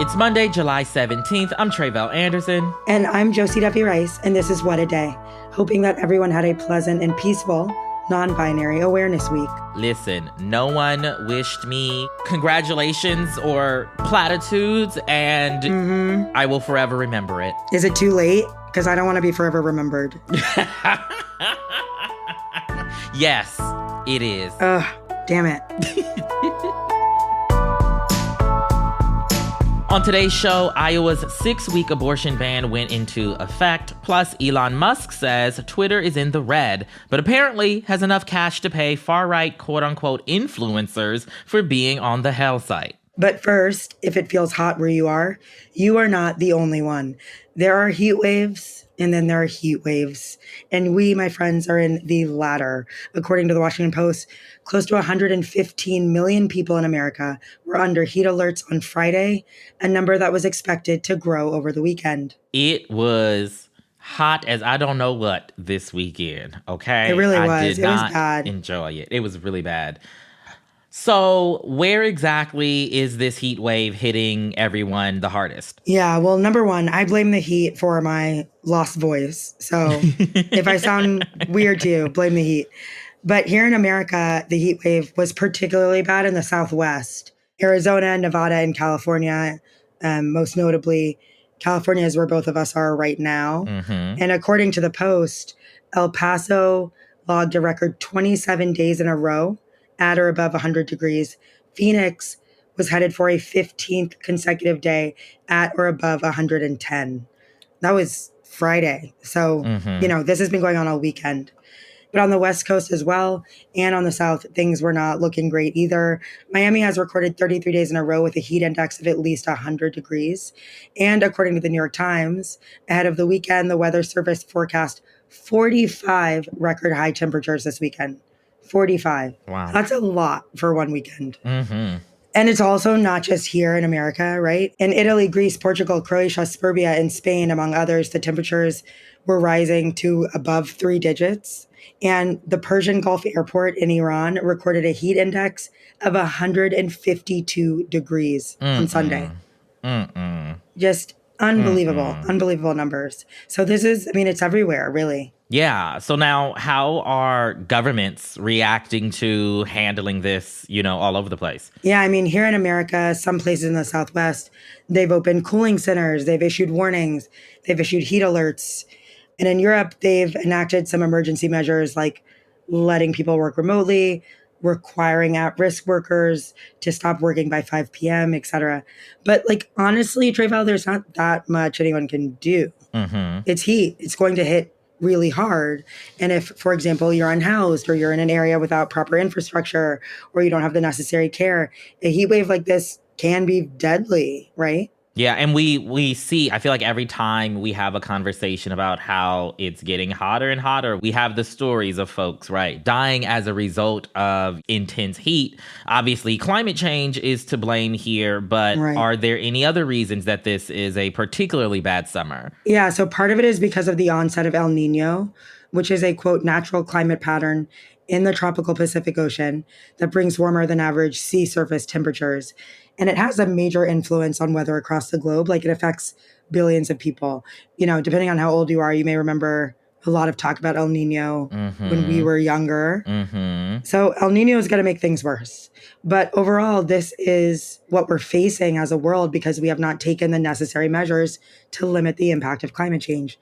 It's Monday, July 17th. I'm Tre'vell Anderson. And I'm Josie Duffy Rice, and this is What a Day. Hoping that everyone had a pleasant and peaceful non-binary awareness week. Listen, no one wished me congratulations or platitudes, and I will forever remember it. Is it too late? Because I don't want to be forever remembered. Yes, it is. Ugh, damn it. On today's show, Iowa's 6-week abortion ban went into effect. Plus, Elon Musk says Twitter is in the red, but apparently has enough cash to pay far-right quote-unquote influencers for being on the hell site. But first, if it feels hot where you are not the only one. There are heat waves, and then there are heat waves. And we, my friends, are in the latter. According to the Washington Post, close to 115 million people in America were under heat alerts on Friday, a number that was expected to grow over the weekend. It was hot as I don't know what this weekend, okay? It really was. I did It was not bad. enjoy it. It was really bad. So where exactly is this heat wave hitting everyone the hardest? Yeah, well, number one, I blame the heat for my lost voice. So if I sound weird to you, blame the heat. But here in America, the heat wave was particularly bad in the Southwest. Arizona, Nevada, and California, most notably. California is where both of us are right now. And according to the Post, El Paso logged a record 27 days in a row at or above 100 degrees. Phoenix was headed for a 15th consecutive day at or above 110. That was Friday. So, this has been going on all weekend. But on the West Coast as well, and on the South, things were not looking great either. Miami has recorded 33 days in a row with a heat index of at least 100 degrees. And according to the New York Times, ahead of the weekend, the Weather Service forecast 45 record high temperatures this weekend. 45. Wow. That's a lot for one weekend. And it's also not just here in America, right? In Italy, Greece, Portugal, Croatia, Serbia, and Spain, among others, the temperatures were rising to above 3 digits. And the Persian Gulf airport in Iran recorded a heat index of 152 degrees on Sunday. Just unbelievable numbers. So this is, it's everywhere, really. Yeah. So now how are governments reacting to handling this, all over the place? Yeah. Here in America, some places in the Southwest, they've opened cooling centers. They've issued warnings. They've issued heat alerts. And in Europe, they've enacted some emergency measures like letting people work remotely, requiring at-risk workers to stop working by 5 p.m., et cetera. But honestly, Tre'vell, there's not that much anyone can do. It's heat. It's going to hit really hard. And if, for example, you're unhoused or you're in an area without proper infrastructure or you don't have the necessary care, a heat wave like this can be deadly, right? Yeah, and we see, I feel like every time we have a conversation about how it's getting hotter and hotter, we have the stories of folks, right, dying as a result of intense heat. Obviously, climate change is to blame here, but Are there any other reasons that this is a particularly bad summer? Yeah, so part of it is because of the onset of El Nino, which is a, quote, natural climate pattern in the tropical Pacific Ocean that brings warmer than average sea surface temperatures. And it has a major influence on weather across the globe. It affects billions of people. Depending on how old you are, you may remember a lot of talk about El Nino when we were younger. So El Nino is going to make things worse. But overall, this is what we're facing as a world because we have not taken the necessary measures to limit the impact of climate change.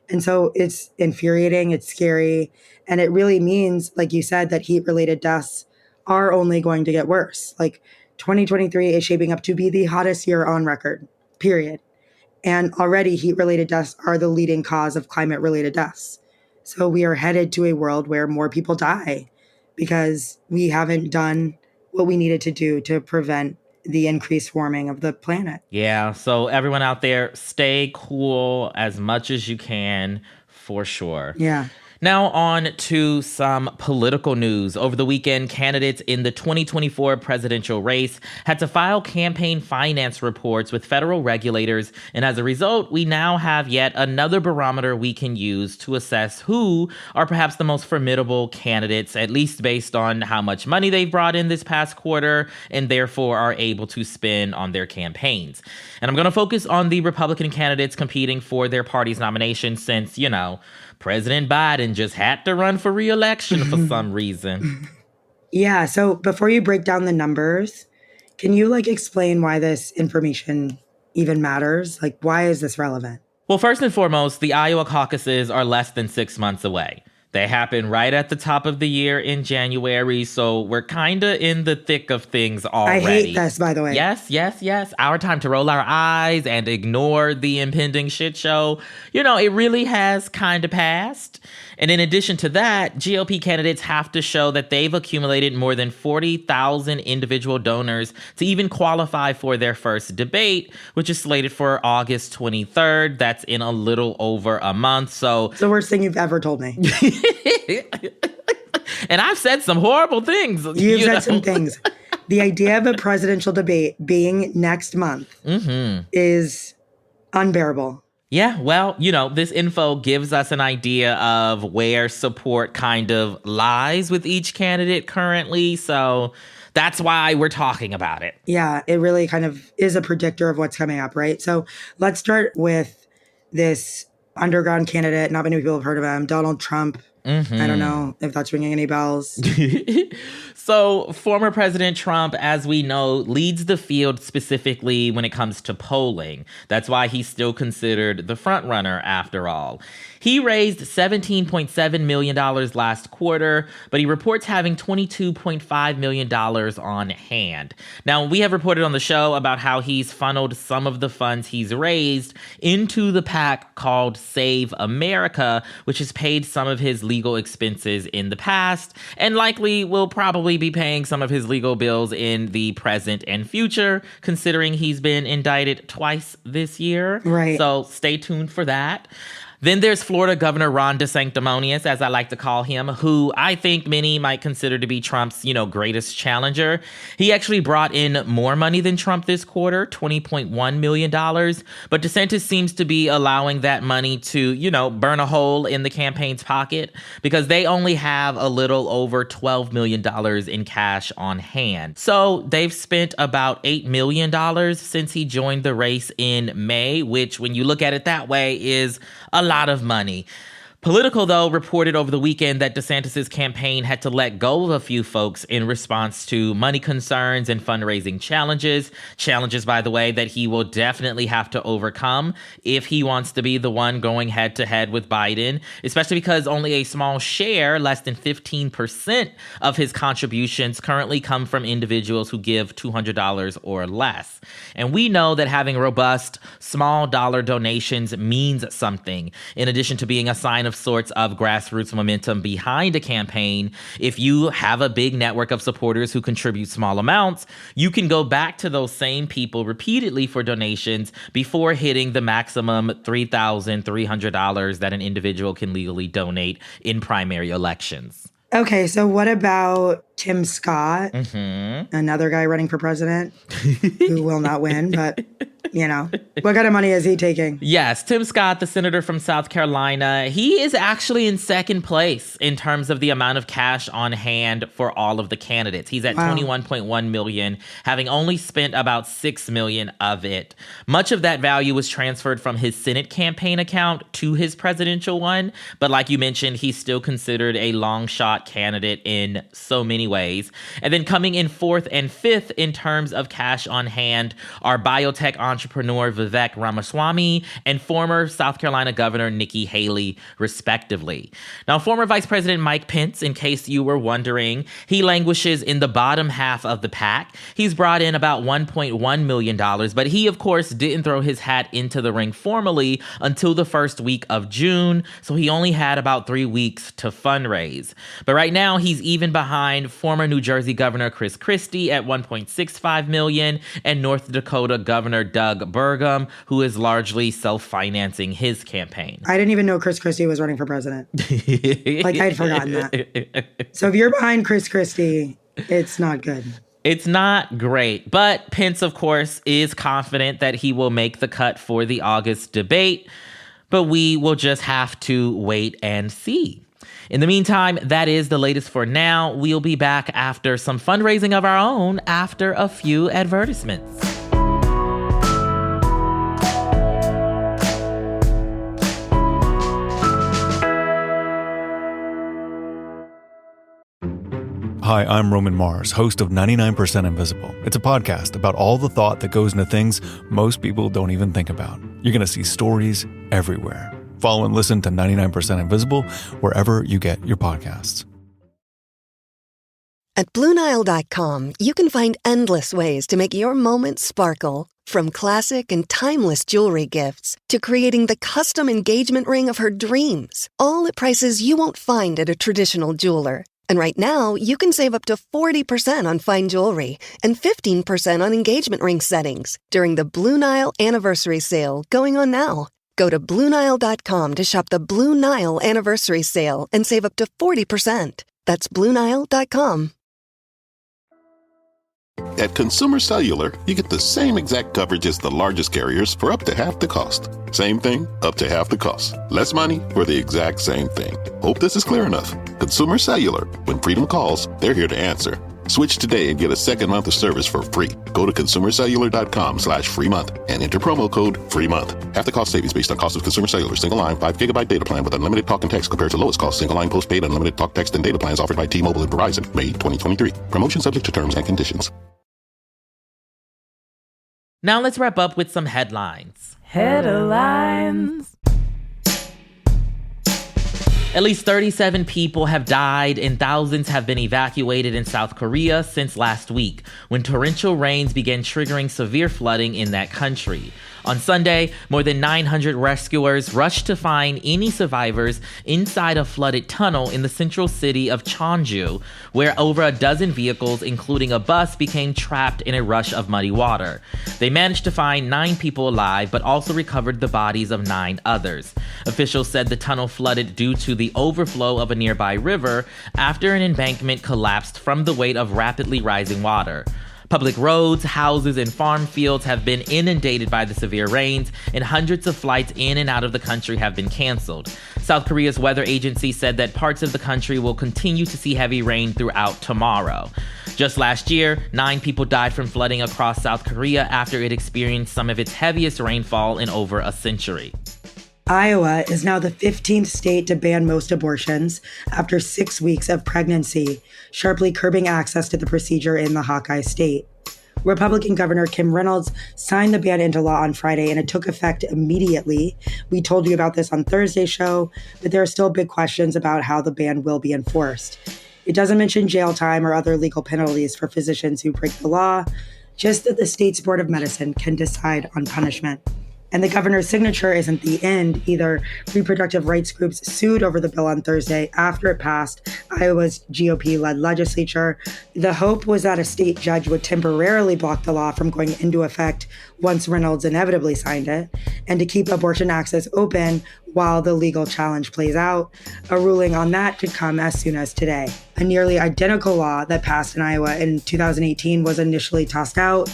And so it's infuriating, it's scary, and it really means, like you said, that heat-related deaths are only going to get worse. 2023 is shaping up to be the hottest year on record, period. And already heat-related deaths are the leading cause of climate-related deaths. So we are headed to a world where more people die because we haven't done what we needed to do to prevent the increased warming of the planet. Yeah, so everyone out there, stay cool as much as you can, for sure. Yeah. Now on to some political news. Over the weekend, candidates in the 2024 presidential race had to file campaign finance reports with federal regulators, and as a result, we now have yet another barometer we can use to assess who are perhaps the most formidable candidates, at least based on how much money they've brought in this past quarter and therefore are able to spend on their campaigns. And I'm going to focus on the Republican candidates competing for their party's nomination since, President Biden just had to run for re-election for some reason. Yeah. So before you break down the numbers, can you explain why this information even matters? Why is this relevant? Well, first and foremost, the Iowa caucuses are less than 6 months away. They happen right at the top of the year in January, so we're kind of in the thick of things already. I hate this, by the way. Yes. Our time to roll our eyes and ignore the impending shit show. It really has kind of passed. And in addition to that, GOP candidates have to show that they've accumulated more than 40,000 individual donors to even qualify for their first debate, which is slated for August 23rd. That's in a little over a month. So it's the worst thing you've ever told me. And I've said some horrible things. You've said some things. The idea of a presidential debate being next month is unbearable. Yeah, well, this info gives us an idea of where support kind of lies with each candidate currently. So that's why we're talking about it. Yeah, it really kind of is a predictor of what's coming up, right? So let's start with this underground candidate. Not many people have heard of him, Donald Trump. I don't know if that's ringing any bells. So former President Trump, as we know, leads the field specifically when it comes to polling. That's why he's still considered the front runner after all. He raised $17.7 million last quarter, but he reports having $22.5 million on hand. Now, we have reported on the show about how he's funneled some of the funds he's raised into the PAC called Save America, which has paid some of his legal expenses in the past and likely will probably be paying some of his legal bills in the present and future, considering he's been indicted twice this year. Right. So stay tuned for that. Then there's Florida Governor Ron DeSantis, as I like to call him, who I think many might consider to be Trump's, greatest challenger. He actually brought in more money than Trump this quarter, $20.1 million. But DeSantis seems to be allowing that money to, burn a hole in the campaign's pocket because they only have a little over $12 million in cash on hand. So they've spent about $8 million since he joined the race in May, which when you look at it that way is a lot of money. Politico, though, reported over the weekend that DeSantis' campaign had to let go of a few folks in response to money concerns and fundraising challenges. Challenges, by the way, that he will definitely have to overcome if he wants to be the one going head-to-head with Biden, especially because only a small share, less than 15% of his contributions currently come from individuals who give $200 or less. And we know that having robust, small dollar donations means something, in addition to being a sign of sorts of grassroots momentum behind a campaign. If you have a big network of supporters who contribute small amounts, you can go back to those same people repeatedly for donations before hitting the maximum $3,300 that an individual can legally donate in primary elections. Okay, so what about Tim Scott, another guy running for president who will not win, but, what kind of money is he taking? Yes, Tim Scott, the senator from South Carolina, he is actually in second place in terms of the amount of cash on hand for all of the candidates. He's at $21.1 million, having only spent about $6 million of it. Much of that value was transferred from his Senate campaign account to his presidential one, but like you mentioned, he's still considered a long shot candidate in so many ways. And then coming in fourth and fifth in terms of cash on hand are biotech entrepreneur Vivek Ramaswamy and former South Carolina Governor Nikki Haley, respectively. Now, former Vice President Mike Pence, in case you were wondering, he languishes in the bottom half of the pack. He's brought in about $1.1 million, but he, of course, didn't throw his hat into the ring formally until the first week of June, so he only had about 3 weeks to fundraise. But right now, he's even behind former New Jersey Governor Chris Christie at $1.65 million and North Dakota Governor Doug Doug Burgum, who is largely self-financing his campaign. I didn't even know Chris Christie was running for president. I'd forgotten that. So if you're behind Chris Christie, it's not good. It's not great. But Pence, of course, is confident that he will make the cut for the August debate. But we will just have to wait and see. In the meantime, that is the latest for now. We'll be back after some fundraising of our own after a few advertisements. Hi, I'm Roman Mars, host of 99% Invisible. It's a podcast about all the thought that goes into things most people don't even think about. You're going to see stories everywhere. Follow and listen to 99% Invisible wherever you get your podcasts. At BlueNile.com, you can find endless ways to make your moments sparkle. From classic and timeless jewelry gifts to creating the custom engagement ring of her dreams. All at prices you won't find at a traditional jeweler. And right now, you can save up to 40% on fine jewelry and 15% on engagement ring settings during the Blue Nile Anniversary Sale going on now. Go to BlueNile.com to shop the Blue Nile Anniversary Sale and save up to 40%. That's BlueNile.com. At Consumer Cellular, you get the same exact coverage as the largest carriers for up to half the cost. Same thing, up to half the cost. Less money for the exact same thing. Hope this is clear enough. Consumer Cellular. When freedom calls, they're here to answer. Switch today and get a second month of service for free. Go to consumercellular.com/free month and enter promo code free month. Half the cost savings based on cost of Consumer Cellular single line 5 gigabyte data plan with unlimited talk and text compared to lowest cost single line postpaid unlimited talk, text, and data plans offered by T-Mobile and Verizon, May 2023. Promotion subject to terms and conditions. Now let's wrap up with some headlines. Headlines. At least 37 people have died and thousands have been evacuated in South Korea since last week, when torrential rains began triggering severe flooding in that country. On Sunday, more than 900 rescuers rushed to find any survivors inside a flooded tunnel in the central city of Cheonju, where over a dozen vehicles, including a bus, became trapped in a rush of muddy water. They managed to find 9 people alive, but also recovered the bodies of 9 others. Officials said the tunnel flooded due to the overflow of a nearby river after an embankment collapsed from the weight of rapidly rising water. Public roads, houses, and farm fields have been inundated by the severe rains, and hundreds of flights in and out of the country have been canceled. South Korea's weather agency said that parts of the country will continue to see heavy rain throughout tomorrow. Just last year, 9 people died from flooding across South Korea after it experienced some of its heaviest rainfall in over a century. Iowa is now the 15th state to ban most abortions after 6 weeks of pregnancy, sharply curbing access to the procedure in the Hawkeye state. Republican Governor Kim Reynolds signed the ban into law on Friday, and it took effect immediately. We told you about this on Thursday's show, but there are still big questions about how the ban will be enforced. It doesn't mention jail time or other legal penalties for physicians who break the law, just that the state's Board of Medicine can decide on punishment. And the governor's signature isn't the end either. Reproductive rights groups sued over the bill on Thursday after it passed Iowa's GOP-led legislature. The hope was that a state judge would temporarily block the law from going into effect once Reynolds inevitably signed it, and to keep abortion access open while the legal challenge plays out. A ruling on that could come as soon as today. A nearly identical law that passed in Iowa in 2018 was initially tossed out,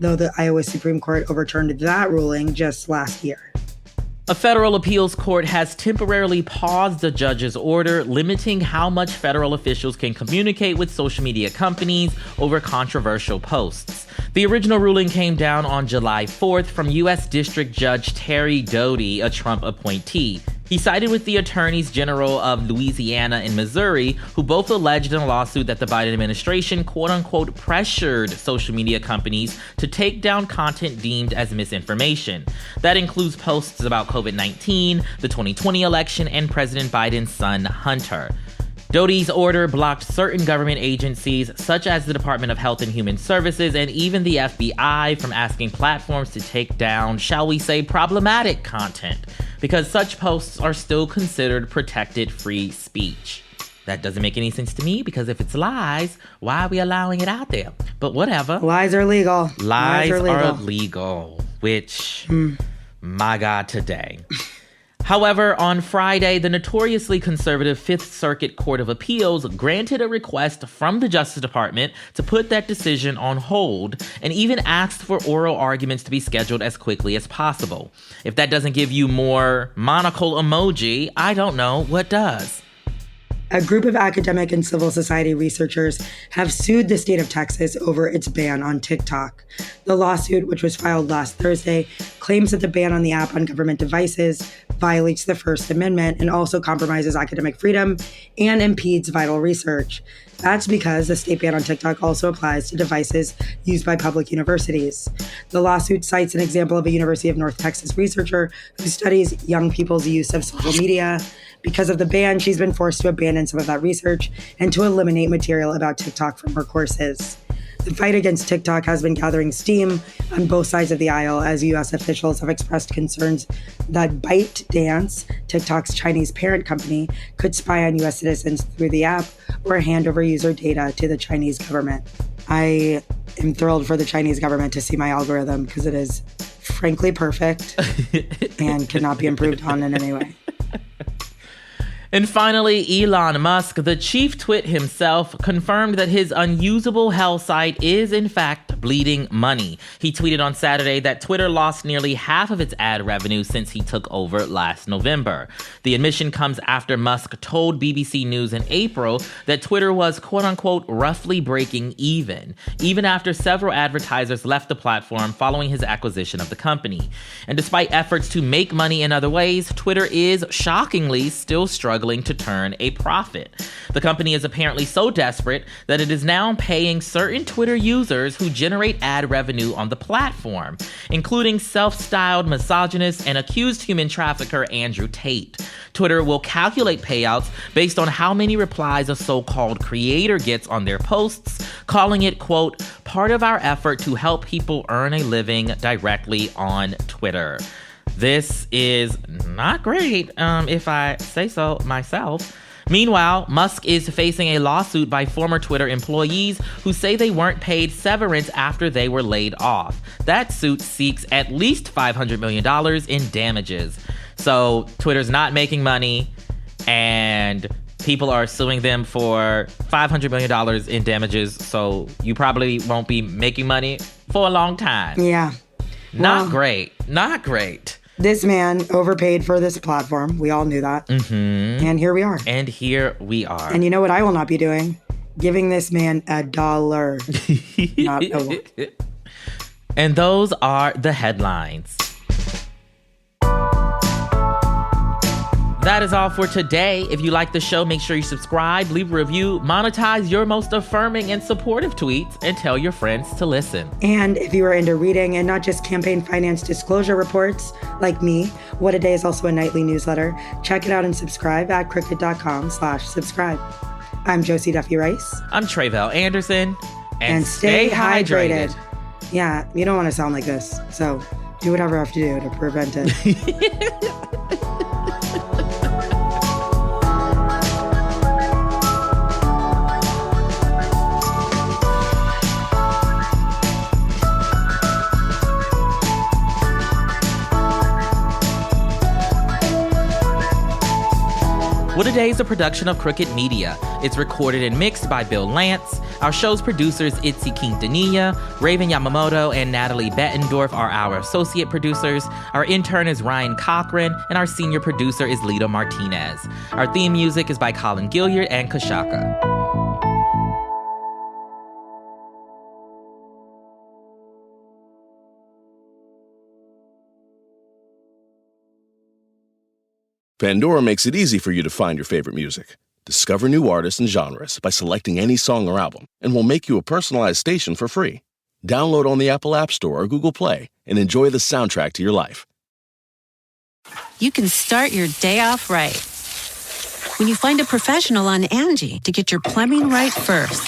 though the Iowa Supreme Court overturned that ruling just last year. A federal appeals court has temporarily paused a judge's order limiting how much federal officials can communicate with social media companies over controversial posts. The original ruling came down on July 4th from U.S. District Judge Terry Doty, a Trump appointee. He sided with the attorneys general of Louisiana and Missouri, who both alleged in a lawsuit that the Biden administration, quote-unquote, pressured social media companies to take down content deemed as misinformation. That includes posts about COVID-19, the 2020 election, and President Biden's son, Hunter. Doty's order blocked certain government agencies, such as the Department of Health and Human Services and even the FBI, from asking platforms to take down, shall we say, problematic content, because such posts are still considered protected free speech. That doesn't make any sense to me, because if it's lies, why are we allowing it out there? But whatever. Lies are legal. Lies are legal. which, my God, today. However, on Friday, the notoriously conservative Fifth Circuit Court of Appeals granted a request from the Justice Department to put that decision on hold and even asked for oral arguments to be scheduled as quickly as possible. If that doesn't give you more monocle emoji, I don't know what does. A group of academic and civil society researchers have sued the state of Texas over its ban on TikTok. The lawsuit, which was filed last Thursday, claims that the ban on the app on government devices violates the First Amendment and also compromises academic freedom and impedes vital research. That's because the state ban on TikTok also applies to devices used by public universities. The lawsuit cites an example of a University of North Texas researcher who studies young people's use of social media. Because of the ban, she's been forced to abandon some of that research and to eliminate material about TikTok from her courses. The fight against TikTok has been gathering steam on both sides of the aisle as U.S. officials have expressed concerns that ByteDance, TikTok's Chinese parent company, could spy on U.S. citizens through the app or hand over user data to the Chinese government. I am thrilled for the Chinese government to see my algorithm because it is frankly perfect and cannot be improved on in any way. And finally, Elon Musk, the chief twit himself, confirmed that his unusable hell site is, in fact, bleeding money. He tweeted on Saturday that Twitter lost nearly half of its ad revenue since he took over last November. The admission comes after Musk told BBC News in April that Twitter was, quote-unquote, roughly breaking even after several advertisers left the platform following his acquisition of the company. And despite efforts to make money in other ways, Twitter is, shockingly, still struggling to turn a profit. The company is apparently so desperate that it is now paying certain Twitter users who generate ad revenue on the platform, including self-styled misogynist and accused human trafficker Andrew Tate. Twitter will calculate payouts based on how many replies a so-called creator gets on their posts, calling it, quote, part of our effort to help people earn a living directly on Twitter. This is not great, if I say so myself. Meanwhile, Musk is facing a lawsuit by former Twitter employees who say they weren't paid severance after they were laid off. That suit seeks at least $500 million in damages. So Twitter's not making money, and people are suing them for $500 million in damages. So you probably won't be making money for a long time. Yeah. Not great. Not great. This man overpaid for this platform. We all knew that. Mm-hmm. And here we are. And here we are. And you know what I will not be doing? Giving this man $1. Not a And those are the headlines. That is all for today. If you like the show, make sure you subscribe, leave a review, monetize your most affirming and supportive tweets, and tell your friends to listen. And if you are into reading and not just campaign finance disclosure reports, like me, What a Day is also a nightly newsletter. Check it out and subscribe at cricket.com/subscribe. I'm Josie Duffy Rice. I'm Tre'vell Anderson. And stay hydrated. Yeah, you don't want to sound like this, so do whatever I have to do to prevent it. What a Day is a production of Crooked Media. It's recorded and mixed by Bill Lance. Our show's producers, Itzy Quintanilla, Raven Yamamoto, and Natalie Bettendorf are our associate producers. Our intern is Ryan Cochran, and our senior producer is Lito Martinez. Our theme music is by Colin Gilliard and Kashaka. Pandora makes it easy for you to find your favorite music. Discover new artists and genres by selecting any song or album, and we'll make you a personalized station for free. Download on the Apple App Store or Google Play and enjoy the soundtrack to your life. You can start your day off right when you find a professional on Angie to get your plumbing right first.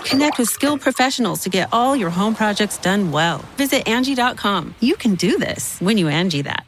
Connect with skilled professionals to get all your home projects done well. Visit Angie.com. You can do this when you Angie that.